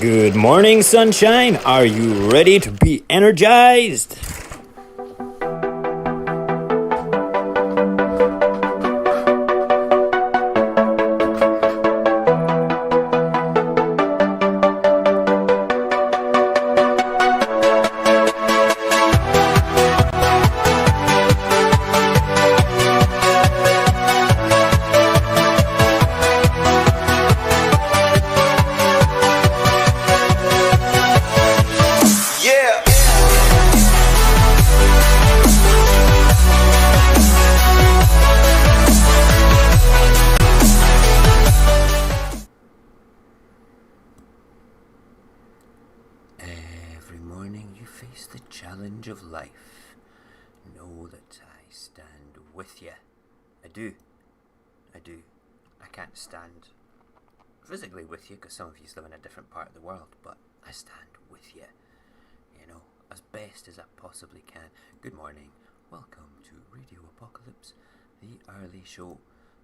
Good morning, sunshine. Are you ready to be energized? Every morning you face the challenge of life. Know that I stand with you. I do. I can't stand physically with you because some of you live in a different part of the world, but I stand with you, as best as I possibly can. Good morning. Welcome to Radio Apocalypse, the early show.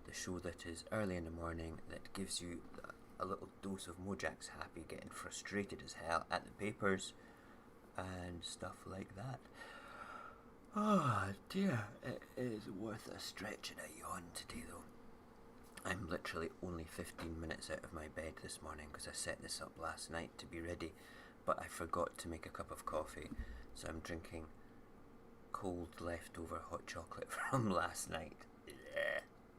The show that is early in the morning that gives you a little dose of Mojax Happy, getting frustrated as hell at the papers and stuff like that. Oh dear, it is worth a stretch and a yawn today though. I'm literally only 15 minutes out of my bed this morning because I set this up last night to be ready, but I forgot to make a cup of coffee, so I'm drinking cold leftover hot chocolate from last night.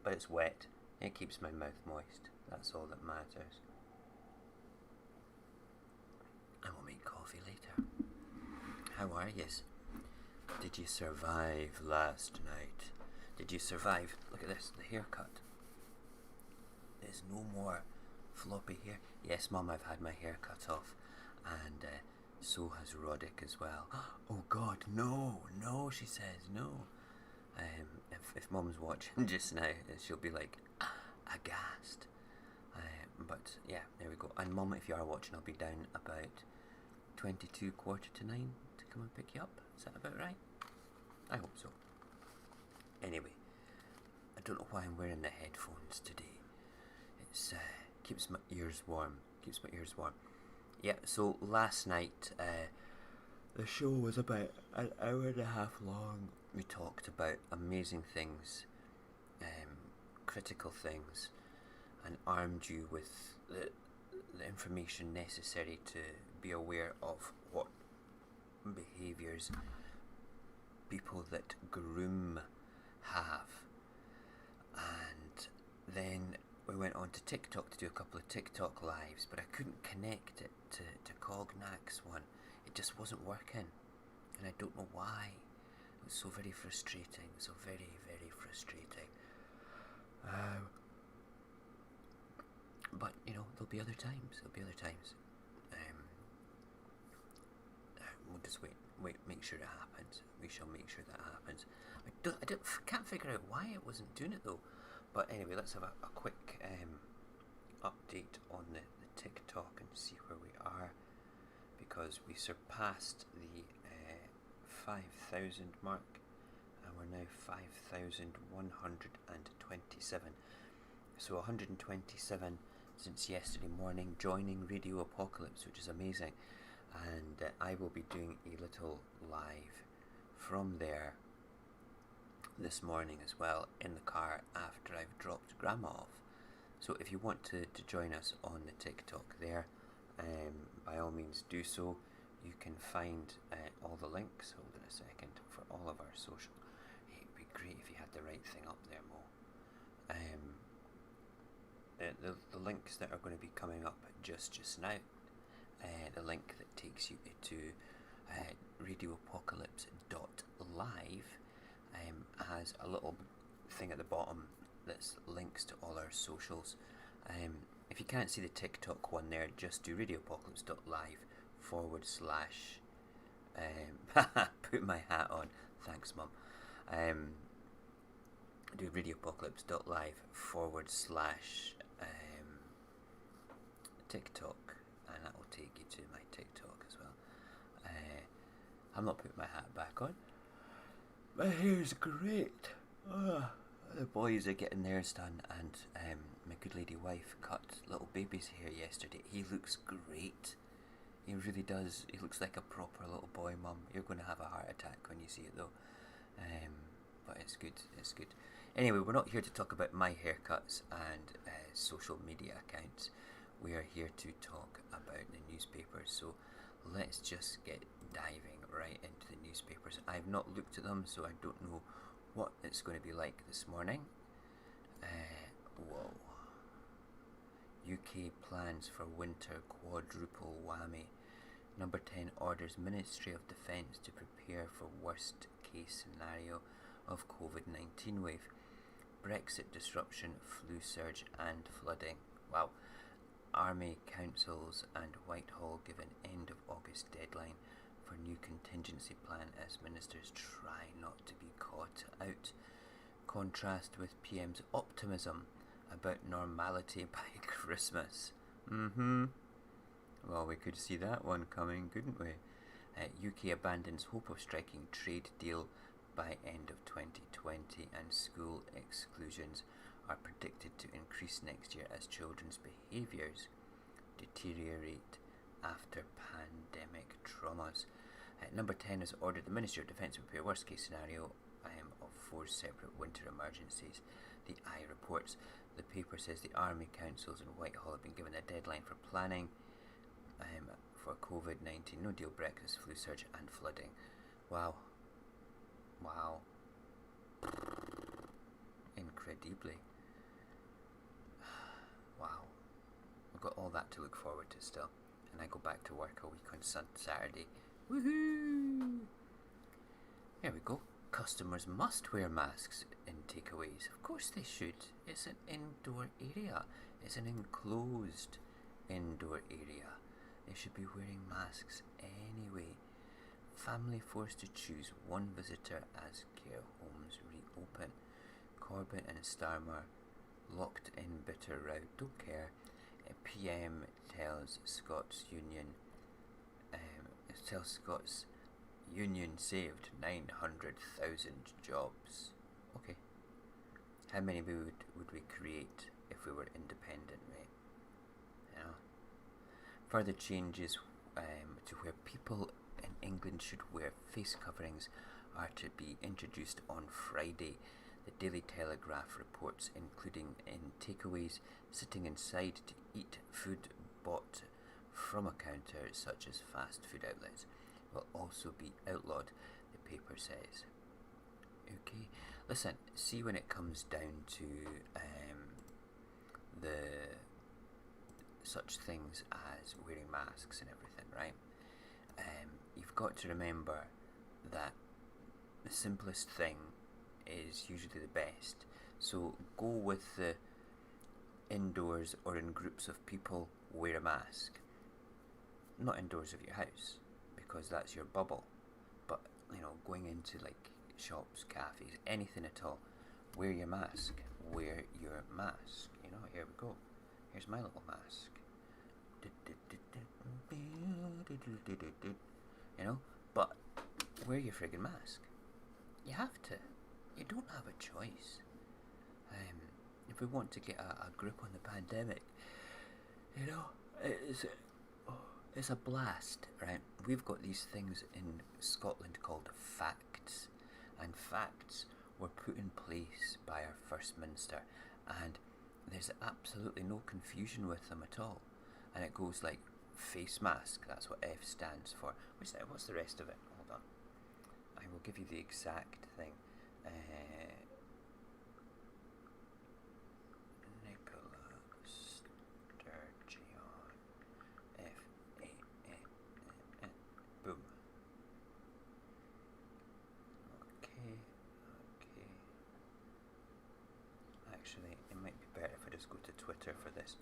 But it's wet. It keeps my mouth moist. That's all that matters. I will make coffee later. How are yous? Did you survive last night? Did you survive? Look at this, the haircut. There's no more floppy hair. Yes, Mum, I've had my hair cut off. And so has Roddick as well. Oh God, no, she says, no. If Mum's watching just now, she'll be like, aghast. But yeah, there we go. And Mum, if you are watching, I'll be down about 22, 8:45 to come and pick you up. Is that about right? I hope so. Anyway, I don't know why I'm wearing the headphones today. It's keeps my ears warm. Yeah, so last night the show was about an hour and a half long. We talked about amazing things, critical things, and armed you with the information necessary to be aware of what behaviours people that groom have. And then we went on to TikTok to do a couple of TikTok lives, but I couldn't connect it to Cognac's one. It just wasn't working, and I don't know why. It was so very frustrating, so very, very frustrating. But there'll be other times. We'll just wait, make sure it happens. We shall make sure that happens. I can't figure out why it wasn't doing it though. But anyway, let's have a quick update on the TikTok and see where we are, because we surpassed the 5,000 mark, and we're now 5,127. So 127 since yesterday morning, joining Radio Apocalypse, which is amazing. And I will be doing a little live from there this morning as well, in the car after I've dropped Grandma off. So if you want to join us on the TikTok there, by all means do so. You can find all the links, hold on a second, for all of our social. It'd be great if you had the right thing up there, Mo. The links that are going to be coming up just now, the link that takes you to radioapocalypse.live has a little thing at the bottom that's links to all our socials. If you can't see the TikTok one there, just do radioapocalypse.live / put my hat on, thanks Mum. Do radioapocalypse.live / TikTok, and that will take you to my TikTok as well. I'm not putting my hat back on. My hair's great. The boys are getting theirs done, and my good lady wife cut little baby's hair yesterday. He looks great. He really does. He looks like a proper little boy, Mum. You're going to have a heart attack when you see it, though. But it's good. It's good. Anyway, we're not here to talk about my haircuts and social media accounts. We are here to talk about the newspapers. So let's just get diving right into the newspapers. I've not looked at them, so I don't know what it's going to be like this morning. Whoa. UK plans for winter quadruple whammy. Number 10 orders Ministry of Defence to prepare for worst case scenario of COVID-19 wave. Brexit disruption, flu surge and flooding. Wow. Army councils and Whitehall give an end of August deadline for new contingency plan as ministers try not to be caught out. Contrast with PM's optimism about normality by Christmas. Well, we could see that one coming, couldn't we? UK abandons hope of striking trade deal by end of 2020, and school exclusions are predicted to increase next year as children's behaviours deteriorate after pandemic traumas. Number 10 has ordered the Ministry of Defence to prepare worst case scenario of 4 separate winter emergencies. The Eye reports. The paper says the Army Councils and Whitehall have been given a deadline for planning for COVID-19, no deal Brexit, flu surge and flooding. Wow. Incredibly. Wow. We've got all that to look forward to still. And I go back to work a week on Saturday. Woohoo! There we go. Customers must wear masks in takeaways. Of course they should. It's an indoor area. It's an enclosed indoor area. They should be wearing masks anyway. Family forced to choose one visitor as care homes reopen. Corbyn and Starmer locked in bitter row. Don't care. PM tells Scots Union saved 900,000 jobs. Okay. How many would we create if we were independent, mate? Yeah. Further changes to where people in England should wear face coverings are to be introduced on Friday. The Daily Telegraph reports, including in takeaways, sitting inside to eat food bought from a counter, such as fast food outlets, will also be outlawed, the paper says. Okay, listen, see when it comes down to the such things as wearing masks and everything, right? You've got to remember that the simplest thing is usually the best. So go with the indoors or in groups of people, wear a mask. Not indoors of your house, because that's your bubble. But, going into like shops, cafes, anything at all, wear your mask. Wear your mask. Here we go. Here's my little mask. But wear your friggin' mask. You have to. You don't have a choice. If we want to get a grip on the pandemic, it's a blast, right? We've got these things in Scotland called facts, and facts were put in place by our First Minister, and there's absolutely no confusion with them at all. And it goes like face mask, that's what F stands for. What's the rest of it? Hold on. I will give you the exact thing. Nicola Sturgeon. F-A-N. Boom. Okay. Actually, it might be better if I just go to Twitter for this,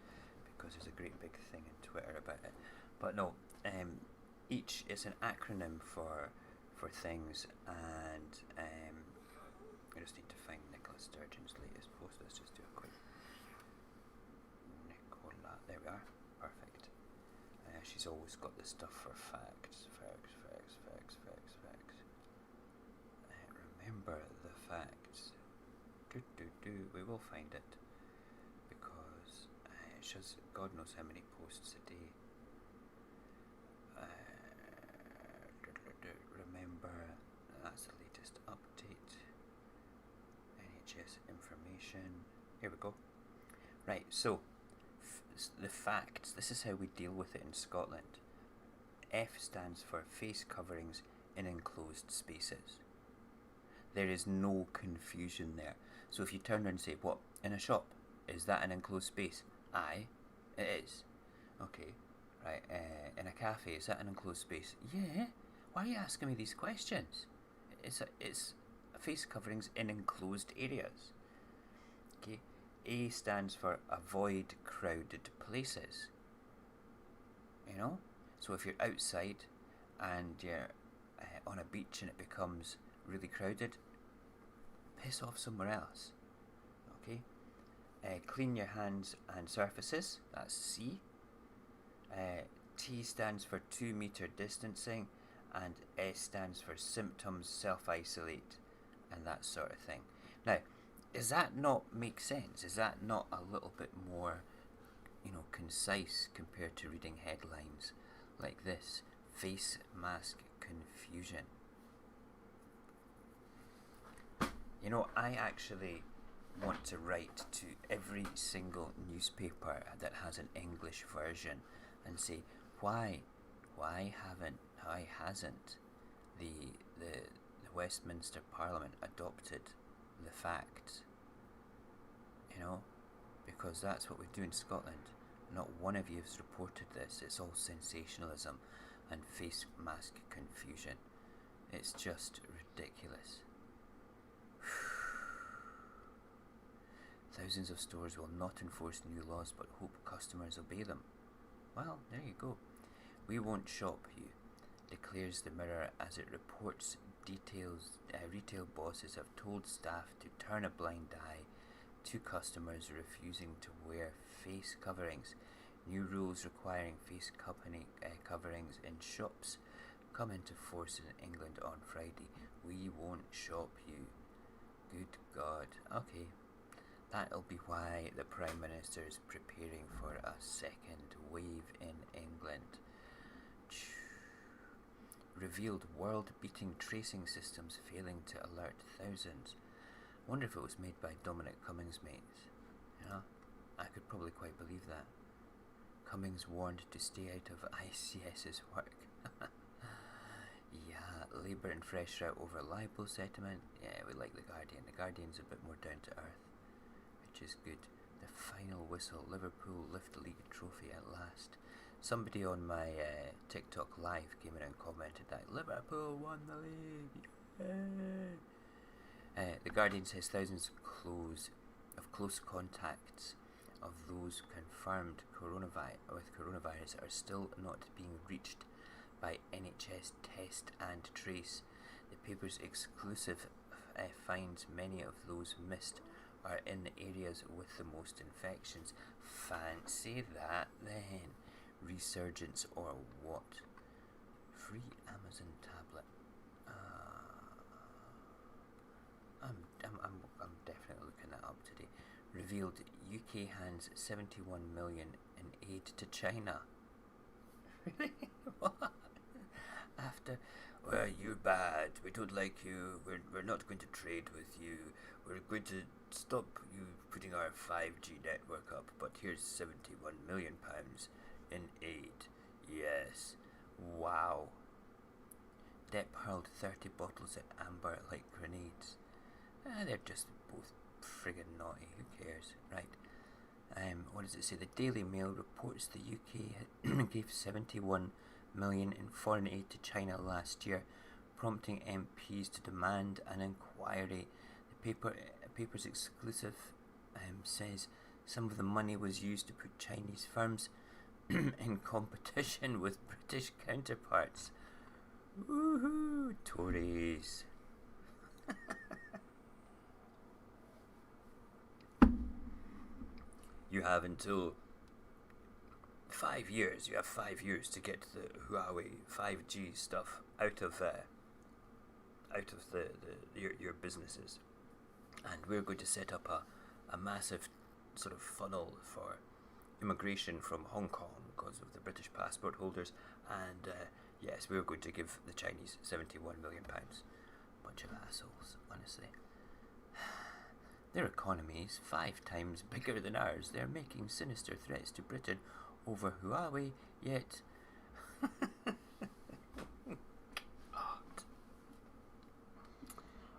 because there's a great big thing in Twitter about it. But no, it's an acronym for things, and I just need to find Nicola Sturgeon's latest post. Let's just do a quick Nicola. There we are. Perfect. She's always got the stuff for facts. Remember the facts. We will find it, because she has God knows how many posts a day. NHS information. Here we go. Right, so the facts. This is how we deal with it in Scotland. F stands for face coverings in enclosed spaces. There is no confusion there. So if you turn around and say, what, in a shop? Is that an enclosed space? Aye, it is. Okay, right, in a cafe, is that an enclosed space? Yeah. Why are you asking me these questions? It's face coverings in enclosed areas. Okay, A stands for avoid crowded places. You know? So if you're outside and you're on a beach and it becomes really crowded, piss off somewhere else. Okay? Clean your hands and surfaces, that's C. T stands for 2 meter distancing, and S stands for symptoms, self-isolate, and that sort of thing. Now, does that not make sense? Is that not a little bit more, concise compared to reading headlines like this? Face mask confusion. I actually want to write to every single newspaper that has an English version and say, why hasn't the Westminster Parliament adopted the facts? Because that's what we do in Scotland. Not one of you has reported this. It's all sensationalism and face mask confusion. It's just ridiculous. Thousands of stores will not enforce new laws but hope customers obey them. Well, there you go. We won't shop you, declares the Mirror as it reports retail bosses have told staff to turn a blind eye to customers refusing to wear face coverings. New rules requiring face coverings in shops come into force in England on Friday. We won't shop you. Good God. Okay. That'll be why the Prime Minister is preparing for a second wave in England. Revealed world-beating tracing systems failing to alert thousands. Wonder if it was made by Dominic Cummings' mates. I could probably quite believe that. Cummings warned to stay out of ICS's work. Yeah, Labour and Fresh Route over libel settlement. Yeah, we like The Guardian. The Guardian's a bit more down to earth, which is good. The final whistle. Liverpool lift league trophy at last. Somebody on my TikTok live came in and commented that Liverpool won the league. Yay! The Guardian says thousands of close contacts of those confirmed with coronavirus are still not being reached by NHS Test and Trace. The paper's exclusive finds many of those missed are in the areas with the most infections. Fancy that then. Resurgence or what? Free Amazon tablet. I'm definitely looking that up today. Revealed UK hands 71 million in aid to China. Really? What? After, well, you're bad. We don't like you. We're not going to trade with you. We're going to stop you putting our 5G network up. But here's 71 million pounds in aid. Yes. Wow. Depp hurled 30 bottles at Amber like grenades. They're just both friggin' naughty. Who cares? Right. What does it say? The Daily Mail reports the UK gave 71 million in foreign aid to China last year, prompting MPs to demand an inquiry. The paper's exclusive says some of the money was used to put Chinese firms in competition with British counterparts. Woohoo! Tories. You have until 5 years. You have 5 years to get the Huawei 5G stuff out of your businesses, and we're going to set up a massive sort of funnel for immigration from Hong Kong because of the British passport holders, and yes, we're going to give the Chinese 71 million pounds. Bunch of assholes, honestly. Their economy is 5 times bigger than ours. They're making sinister threats to Britain over Huawei, yet...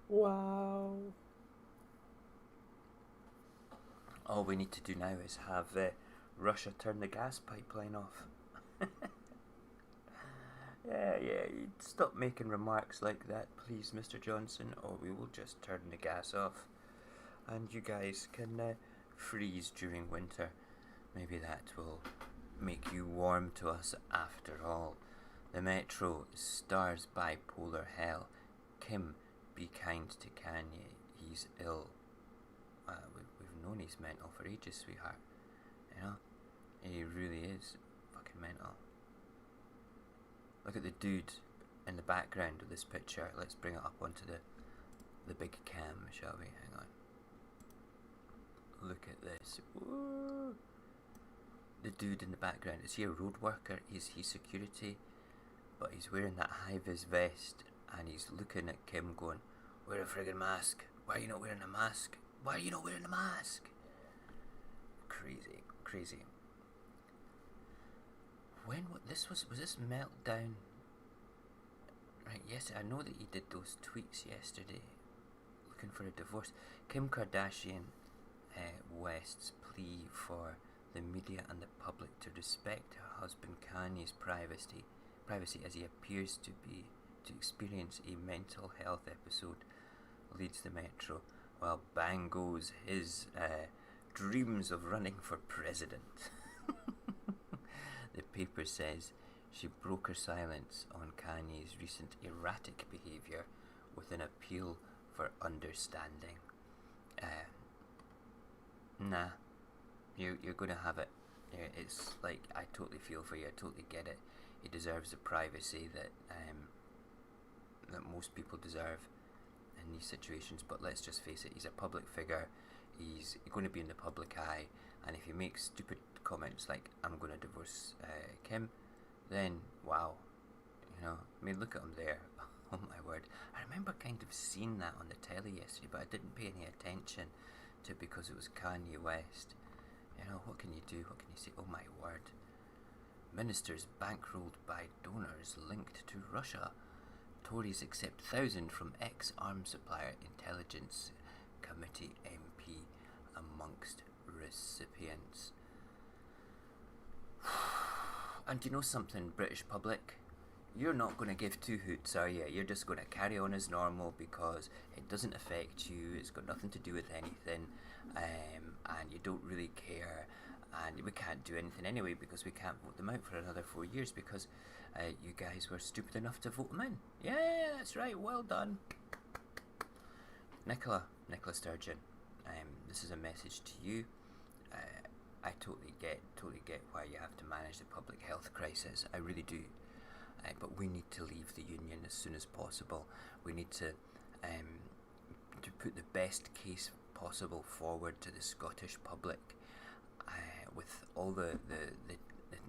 Wow. All we need to do now is have Russia turn the gas pipeline off. Yeah, stop making remarks like that, please, Mr. Johnson, or we will just turn the gas off. And you guys can freeze during winter. Maybe that will make you warm to us after all. The Metro stars bipolar hell. Kim, be kind to Kanye. He's ill. We've known he's mental for ages, sweetheart. You know? He really is fucking mental. Look at the dude in the background of this picture. Let's bring it up onto the big cam, shall we? Hang on. Look at this. Woo! The dude in the background, is he a road worker? Is he security? But he's wearing that high-vis vest and he's looking at Kim going, wear a friggin' mask. Why are you not wearing a mask? Why are you not wearing a mask? Crazy. When was this meltdown? Right, yes, I know that he did those tweets yesterday, looking for a divorce. Kim Kardashian West's plea for the media and the public to respect her husband Kanye's privacy as he appears to experience a mental health episode leads the Metro, while bang goes his dreams of running for president. The paper says she broke her silence on Kanye's recent erratic behaviour with an appeal for understanding. Nah, you're going to have it. It's like, I totally feel for you, I totally get it. He deserves the privacy that most people deserve in these situations, but let's just face it, he's a public figure, he's going to be in the public eye, and if he makes stupid comments like, I'm going to divorce Kim, then wow, you know, I mean, look at him there. Oh my word. I remember kind of seeing that on the telly yesterday, but I didn't pay any attention to it because it was Kanye West. You know, what can you do? What can you say? Oh my word. Ministers bankrolled by donors linked to Russia. Tories accept 1,000 from ex-arms supplier Intelligence Committee MP amongst recipients. And do you know something, British public? You're not going to give two hoots, are you? You're just going to carry on as normal because it doesn't affect you, it's got nothing to do with anything, and you don't really care, and we can't do anything anyway because we can't vote them out for another 4 years because you guys were stupid enough to vote them in. Yeah, that's right, well done. Nicola Sturgeon, this is a message to you. I totally get why you have to manage the public health crisis, I really do. But we need to leave the union as soon as possible. We need to put the best case possible forward to the Scottish public, with all the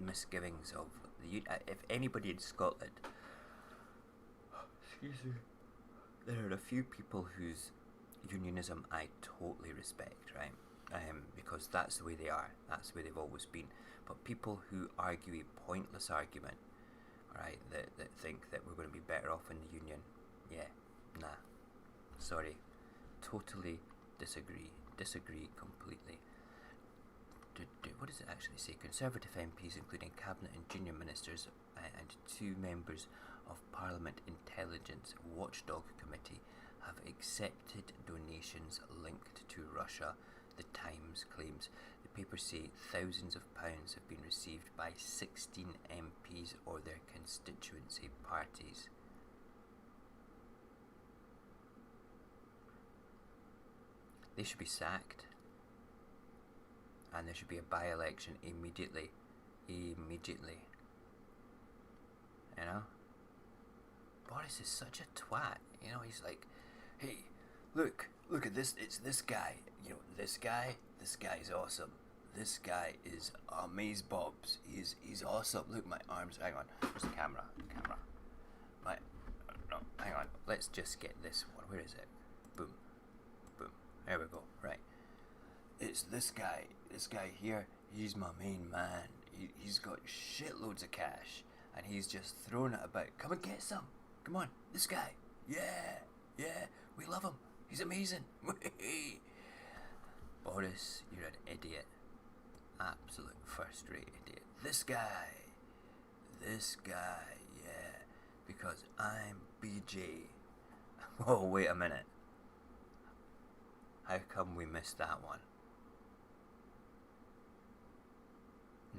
misgivings of the union. If anybody in Scotland, excuse me, there are a few people whose unionism I totally respect, right? Because that's the way they are, that's the way they've always been. But people who argue a pointless argument, right, that think that we're going to be better off in the union, yeah, nah, sorry, totally disagree completely. What does it actually say? Conservative MPs, including cabinet and junior ministers, and 2 members of Parliament Intelligence Watchdog Committee have accepted donations linked to Russia, the Times claims. The papers say thousands of pounds have been received by 16 MPs or their constituency parties. They should be sacked. And there should be a by-election immediately. You know? Boris is such a twat. You know, he's like, hey, look at this, it's this guy. You know, this guy's awesome. This guy is amazebobs. He's awesome. Look, my arms, hang on. Where's the camera? No, hang on. Let's just get this one. Where is it? Boom. There we go. Right. It's this guy here. He's my main man. He's got shitloads of cash, and he's just throwing it about. Come and get some. Come on, this guy. Yeah, we love him. He's amazing. Boris, you're an idiot. Absolute first-rate idiot. This guy, yeah, because I'm BJ. Whoa, wait a minute. How come we missed that one?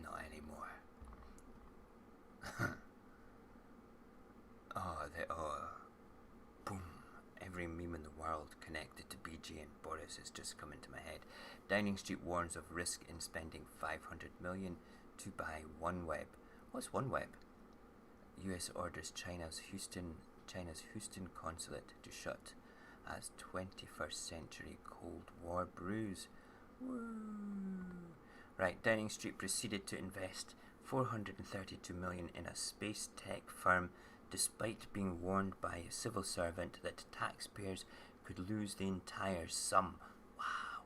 Not anymore. Boom. Every meme in the world connected to BJ and Boris has just come into my head. Downing Street warns of risk in spending 500 million to buy OneWeb. What's OneWeb? US orders China's Houston consulate to shut as 21st century Cold War brews. Woo. Right, Downing Street proceeded to invest 432 million in a space tech firm despite being warned by a civil servant that taxpayers could lose the entire sum. Wow.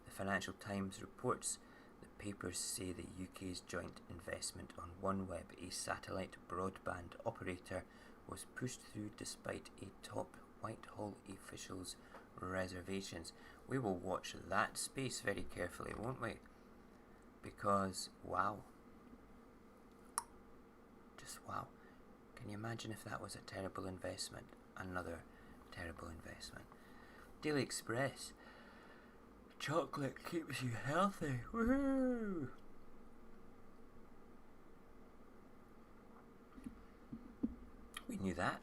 The Financial Times reports the papers say the UK's joint investment on OneWeb, a satellite broadband operator, was pushed through despite a top Whitehall official's reservations. We will watch that space very carefully, won't we? Because, wow. Just wow. Can you imagine if that was a terrible investment? Another terrible investment. Daily Express. Chocolate keeps you healthy. Woohoo! We knew that.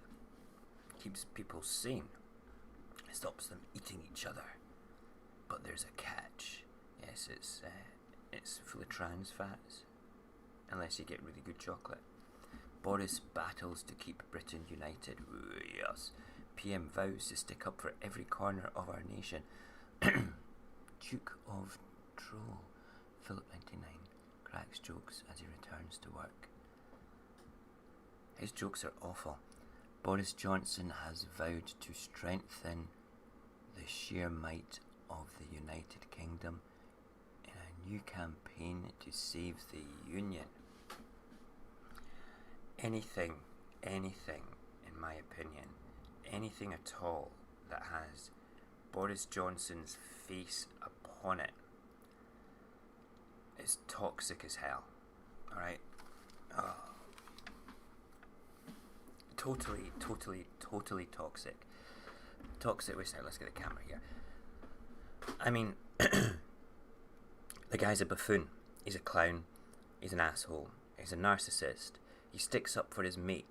Keeps people sane. Stops them eating each other. But there's a catch. Yes, it's full of trans fats. Unless you get really good chocolate. Boris battles to keep Britain united. Ooh, yes. PM vows to stick up for every corner of our nation. Duke of Troll, Philip 99, cracks jokes as he returns to work. His jokes are awful. Boris Johnson has vowed to strengthen the sheer might of the United Kingdom in a new campaign to save the Union. Anything, in my opinion, anything at all that has Boris Johnson's face upon it is toxic as hell. Alright? Oh. Totally toxic. Toxic. Wait a second, let's get the camera here. I mean, the guy's a buffoon. He's a clown. He's an asshole. He's a narcissist. He sticks up for his mate.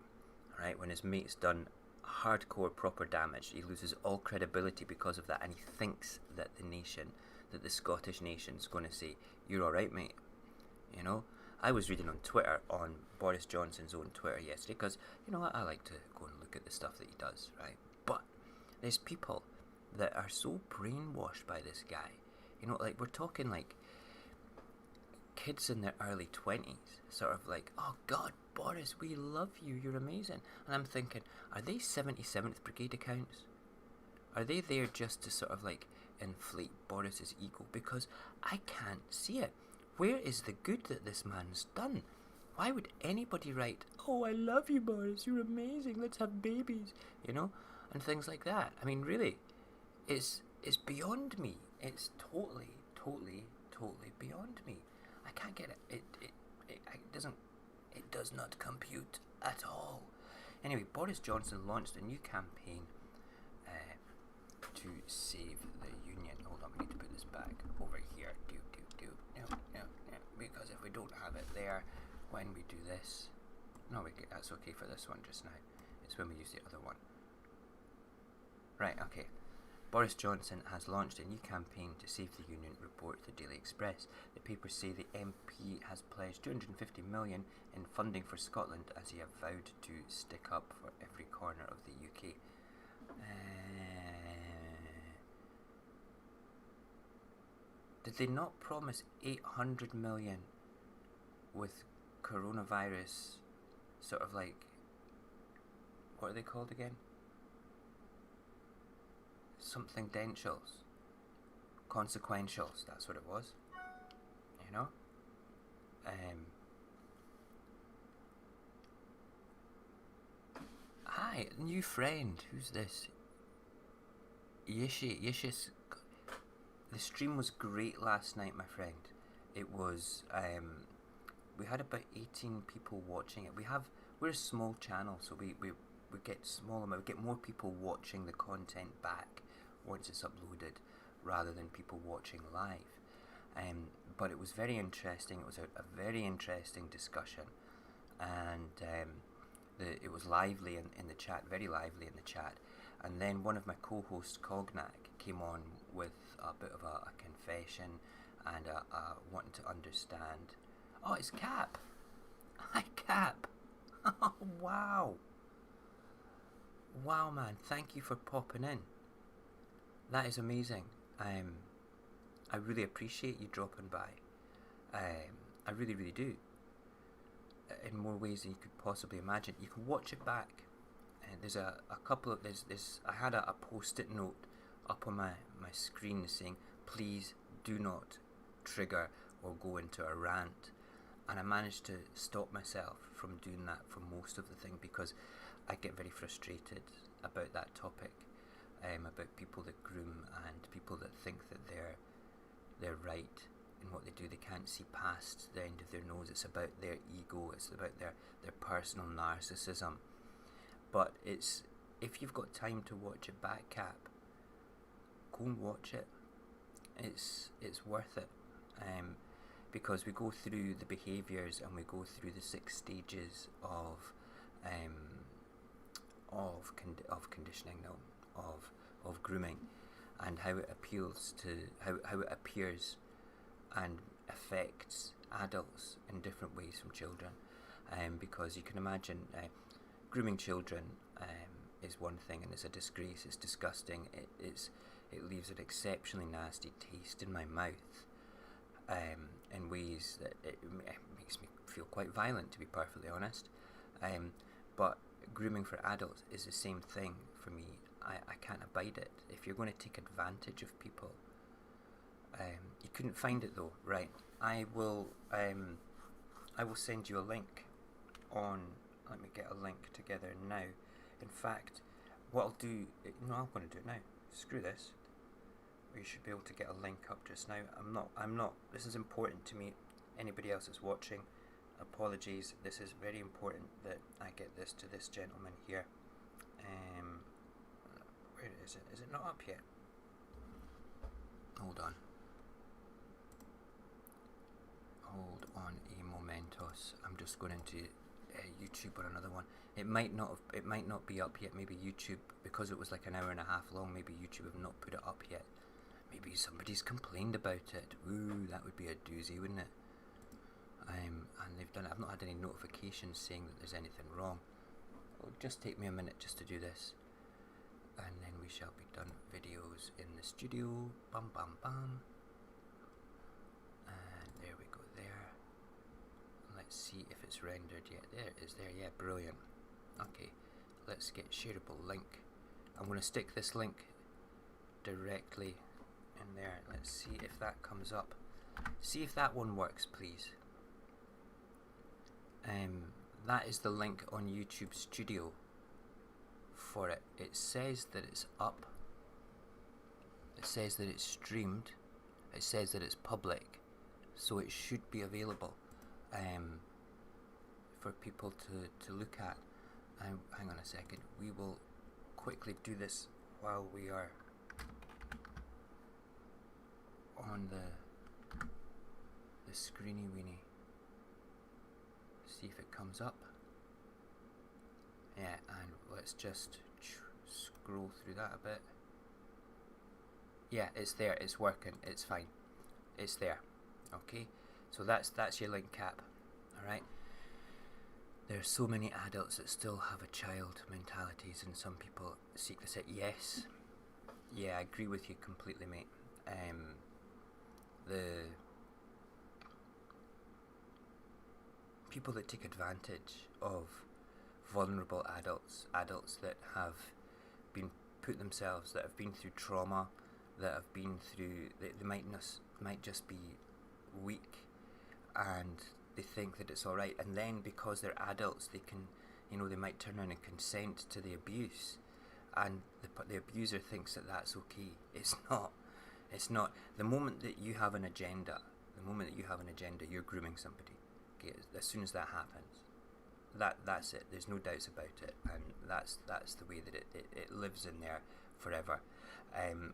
Alright? When his mate's done hardcore proper damage, he loses all credibility because of that, and he thinks that the Scottish nation's going to say, "You're alright, mate." You know? I was reading on Twitter, on Boris Johnson's own Twitter yesterday, because, you know, I like to go and look at the stuff that he does, right? But there's people that are so brainwashed by this guy. You know, like, we're talking like kids in their early 20s, sort of like, "Oh God, Boris, we love you, you're amazing." And I'm thinking, are they 77th Brigade accounts? Are they there just to sort of like inflate Boris's ego? Because I can't see it. Where is the good that this man's done? Why would anybody write, "Oh, I love you, Boris, you're amazing, let's have babies," you know, and things like that? I mean, really, it's beyond me. It's totally beyond me. I can't get it. It does not compute at all. Anyway, Boris Johnson launched a new campaign to save the Union. Hold on, we need to put this back over here. No, because if we don't have it there when we do this, that's okay for this one just now. It's when we use the other one. Right, okay. Boris Johnson has launched a new campaign to save the Union, report the Daily Express. The papers say the MP has pledged 250 million in funding for Scotland as he has vowed to stick up for every corner of the UK. Did they not promise 800 million with coronavirus, sort of like, what are they called again? Something dentials. consequentials. That's what it was. You know. Hi, new friend. Who's this? Yishis. The stream was great last night, my friend. It was. We had about 18 people watching it. We're a small channel, so we get small amount. We get more people watching the content back once it's uploaded, rather than people watching live. But it was very interesting. It was a very interesting discussion, and it was lively in the chat, very lively in the chat. And then one of my co-hosts, Cognac, came on with a bit of a confession and a wanting to understand. Oh, it's Cap. Hi, Cap. Oh, wow. Wow, man. Thank you for popping in. That is amazing. I really appreciate you dropping by. I really, really do. In more ways than you could possibly imagine. You can watch it back. There's a couple of I had a post-it note up on my screen saying, please do not trigger or go into a rant, and I managed to stop myself from doing that for most of the thing, because I get very frustrated about that topic, about people that groom and people that think that they're right in what they do. They can't see past the end of their nose. It's about their ego, it's about their personal narcissism. But if you've got time to watch it back, Cap, go and watch it. It's worth it, because we go through the behaviours and we go through the 6 stages of conditioning, of grooming, and how it appeals to how it appears and affects adults in different ways from children. Because you can imagine. Grooming children is one thing, and it's a disgrace. It's disgusting. It leaves an exceptionally nasty taste in my mouth, in ways that it makes me feel quite violent, to be perfectly honest. But grooming for adults is the same thing for me. I can't abide it. If you're going to take advantage of people, you couldn't find it though, right? I will send you a link on. Let me get a link together now. In fact, what I'll do... No, I'm going to do it now. Screw this. We should be able to get a link up just now. I'm not... This is important to me. Anybody else that's watching, apologies. This is very important that I get this to this gentleman here. Where is it? Is it not up yet? Hold on. Hold on a momentos. I'm just going into... YouTube or another one. It might not be up yet. Maybe YouTube, because it was like an hour and a half long, maybe YouTube have not put it up yet. Maybe somebody's complained about it. Ooh, that would be a doozy, wouldn't it? And they've done it. I've not had any notifications saying that there's anything wrong. It'll just take me a minute just to do this, and then we shall be done. Videos in the studio. Bam bam bam. And there we go there. Let's see if it's rendered yet. There it is there. Yeah, brilliant. Okay, let's get shareable link. I'm going to stick this link directly in there. Let's see if that comes up. See if that one works, please. That is the link on YouTube Studio for it. It says that it's up. It says that it's streamed. It says that it's public. So it should be available. For people to look at. Hang on a second, we will quickly do this while we are on the screeny weenie. See if it comes up. Yeah, and let's just scroll through that a bit. Yeah, it's there, it's working, it's fine, it's there. Okay, so that's your link, Cap. Alright, there are so many adults that still have a child mentalities, and some people seek this out. Yes, yeah, I agree with you completely, mate. The people that take advantage of vulnerable adults that have been put themselves, that have been through trauma, that have been through, they might just be weak, and they think that it's alright, and then because they're adults, they can, they might turn around and consent to the abuse, and the abuser thinks that that's okay. It's not. It's not. The moment that you have an agenda, you're grooming somebody. Okay, as soon as that happens, that's it. There's no doubts about it, and that's the way that it lives in there forever.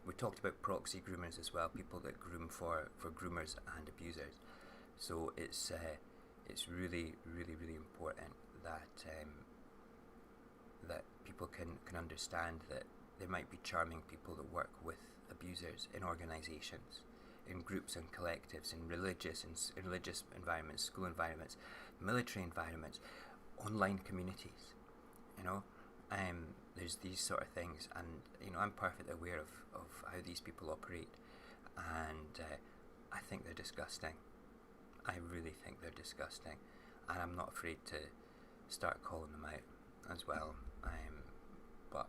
We talked about proxy groomers as well, people that groom for groomers and abusers. So it's really, really, really important that that people can understand that there might be charming people that work with abusers in organisations, in groups and collectives, in religious environments, school environments, military environments, online communities. There's these sort of things, and I'm perfectly aware of how these people operate, and I think they're disgusting. I really think they're disgusting, and I'm not afraid to start calling them out as well. But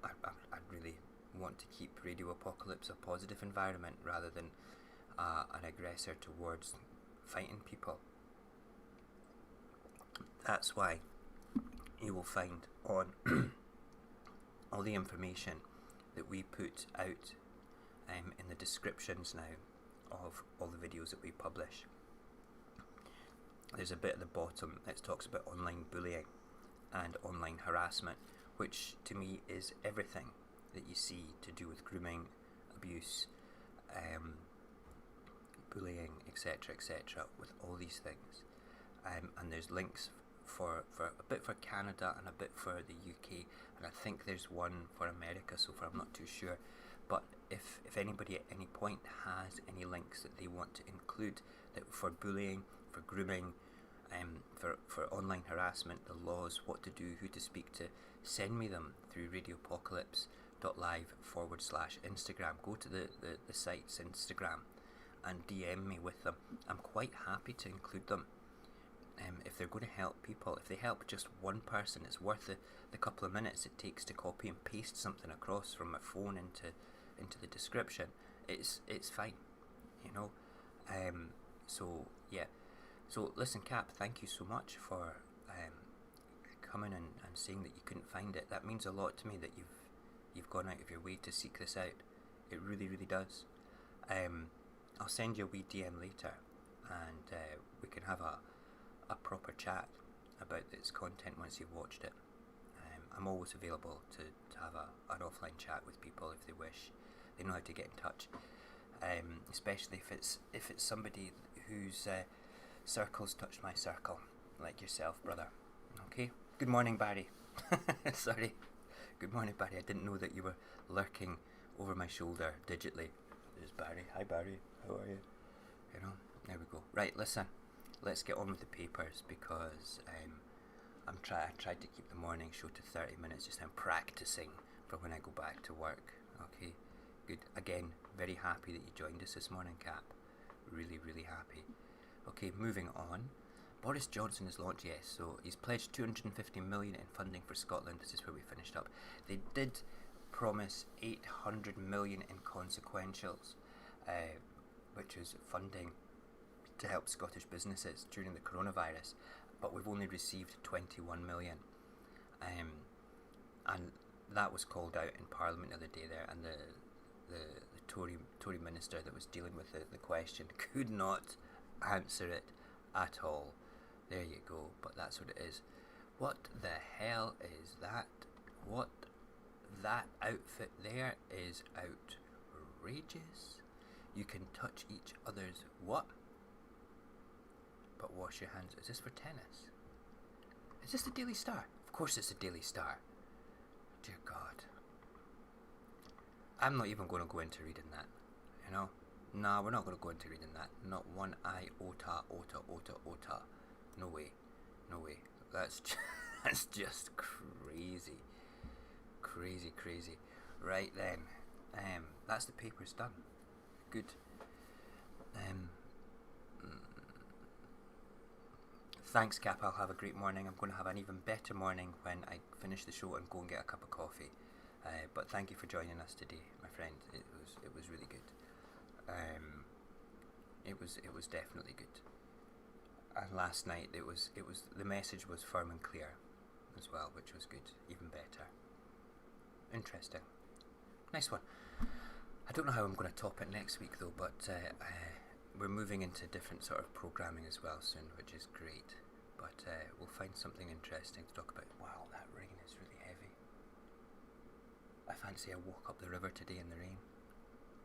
I really want to keep Radio Apocalypse a positive environment rather than an aggressor towards fighting people. That's why you will find on all the information that we put out in the descriptions now of all the videos that we publish. There's a bit at the bottom that talks about online bullying and online harassment, which to me is everything that you see to do with grooming, abuse, bullying, etc., with all these things. And there's links for a bit for Canada and a bit for the UK, and I think there's one for America so far. I'm not too sure, but if anybody at any point has any links that they want to include that for bullying, for grooming, for online harassment, the laws, what to do, who to speak to, send me them through radioapocalypse.live/Instagram. Go to the site's Instagram and DM me with them. I'm quite happy to include them. If they're going to help people, if they help just one person, it's worth the couple of minutes it takes to copy and paste something across from my phone into the description. It's fine, So yeah. So listen, Cap, thank you so much for coming and saying that you couldn't find it. That means a lot to me that you've gone out of your way to seek this out. It really, really does. I'll send you a wee DM later, and we can have a proper chat about its content once you've watched it. I'm always available to have an offline chat with people if they wish. They know how to get in touch, especially if it's somebody whose circle's touched my circle, like yourself, brother. Okay. Good morning, Barry. Sorry. Good morning, Barry. I didn't know that you were lurking over my shoulder digitally. There's Barry. Hi, Barry. How are you? There we go. Right, listen. Let's get on with the papers, because I tried to keep the morning show to 30 minutes. Just I'm practicing for when I go back to work. Okay. Good. Again, very happy that you joined us this morning, Cap. Really, really happy. Okay, moving on. Boris Johnson has launched, yes, so he's pledged 250 million in funding for Scotland. This is where we finished up. They did promise 800 million in consequentials, which is funding to help Scottish businesses during the coronavirus, but we've only received 21 million. And that was called out in Parliament the other day there, and the Tory minister that was dealing with the question could not answer it at all. There you go, but that's what it is. What the hell is that? What? That outfit there is outrageous. You can touch each other's what? But wash your hands. Is this for tennis? Is this the Daily Star? Of course it's the Daily Star. Dear God. I'm not even going to go into reading that, No, we're not going to go into reading that. Not one iota. No way. That's just crazy. Crazy. Right then, that's the papers done. Good. Thanks, Cap. I'll have a great morning. I'm going to have an even better morning when I finish the show and go and get a cup of coffee. But thank you for joining us today, my friend. It was really good. It was definitely good. And last night the message was firm and clear as well, which was good, even better. Interesting. Nice one. I don't know how I'm going to top it next week though, but we're moving into different sort of programming as well soon, which is great. But we'll find something interesting to talk about. Wow, that rain is really heavy. I fancy a walk up the river today in the rain.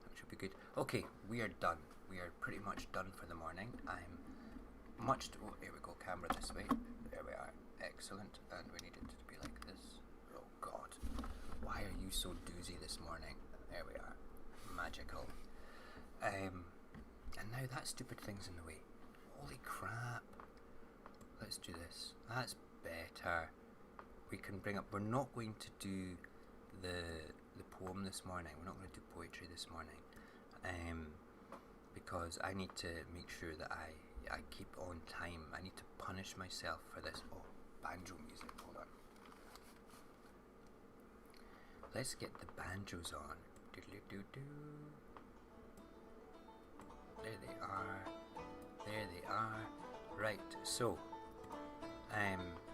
That should be good. Okay, we are done. We are pretty much done for the morning. I'm much oh, here we go, camera this way. There we are. Excellent. And we need it to be like this. Oh God. Why are you so doozy this morning? There we are. Magical. And now that stupid thing's in the way. Holy crap. Let's do this. That's better. We can bring up, we're not going to do the poem this morning. We're not going to do poetry this morning. Because I need to make sure that I keep on time. I need to punish myself for this. Oh, banjo music. Hold on. Let's get the banjos on. Doodle-doo-doo. There they are. There they are. Right, so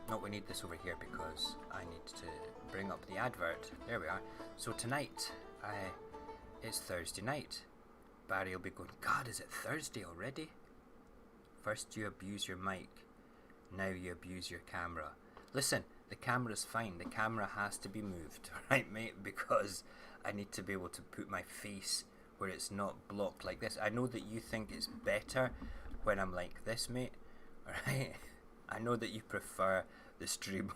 no, we need this over here because I need to bring up the advert. There we are. So tonight, it's Thursday night. Barry will be going, God, is it Thursday already? First you abuse your mic, now you abuse your camera. Listen, the camera's fine. The camera has to be moved, right, mate? Because I need to be able to put my face where it's not blocked like this. I know that you think it's better when I'm like this, mate, alright? I know that you prefer the stream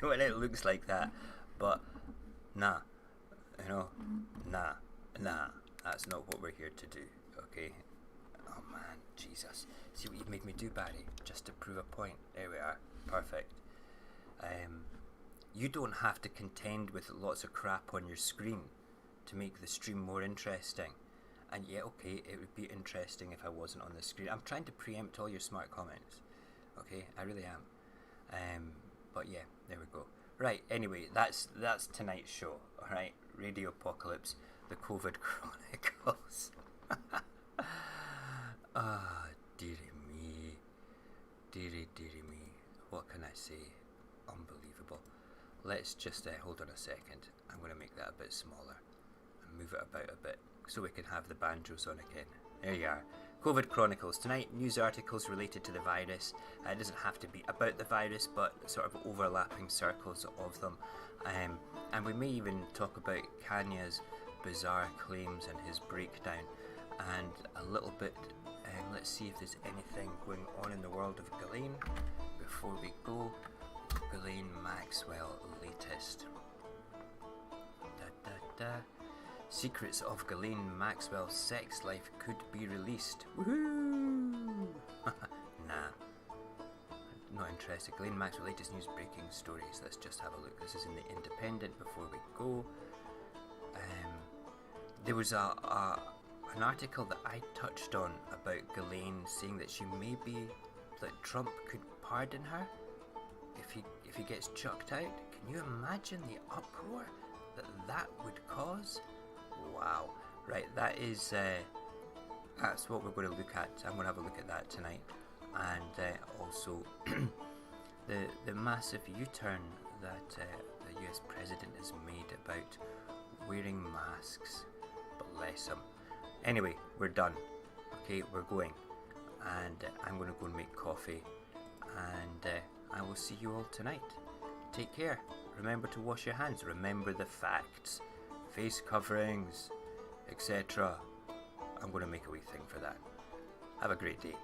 when it looks like that, but nah, you know, nah, that's not what we're here to do, okay? Oh man, Jesus. See what you've made me do, Barry, just to prove a point. There we are, perfect. You don't have to contend with lots of crap on your screen to make the stream more interesting. And yeah, okay, it would be interesting if I wasn't on the screen. I'm trying to preempt all your smart comments. Okay, I really am. But yeah, there we go. Right, anyway, that's tonight's show. Alright, Radio Apocalypse, the COVID Chronicles. Ah, dearie me. Dearie me. What can I say? Unbelievable. Let's just hold on a second. I'm going to make that a bit smaller and move it about a bit so we can have the banjos on again. There you are. COVID Chronicles. Tonight, news articles related to the virus. It doesn't have to be about the virus, but sort of overlapping circles of them. And we may even talk about Kanye's bizarre claims and his breakdown. And a little bit, let's see if there's anything going on in the world of Ghislaine before we go. Ghislaine Maxwell latest. Secrets of Ghislaine Maxwell's sex life could be released. Woohoo! Nah. Not interested. Ghislaine Maxwell latest news breaking stories. Let's just have a look. This is in the Independent before we go. There was an article that I touched on about Ghislaine saying that she may be, that Trump could pardon her if he gets chucked out. Can you imagine the uproar that would cause? Wow. Right, that's what we're going to look at. I'm going to have a look at that tonight. And also the massive U-turn that the US president has made about wearing masks. Bless him. Anyway, we're done. Okay, we're going. And I'm going to go and make coffee. And I will see you all tonight. Take care. Remember to wash your hands. Remember the facts. Face coverings, etc. I'm going to make a wee thing for that. Have a great day.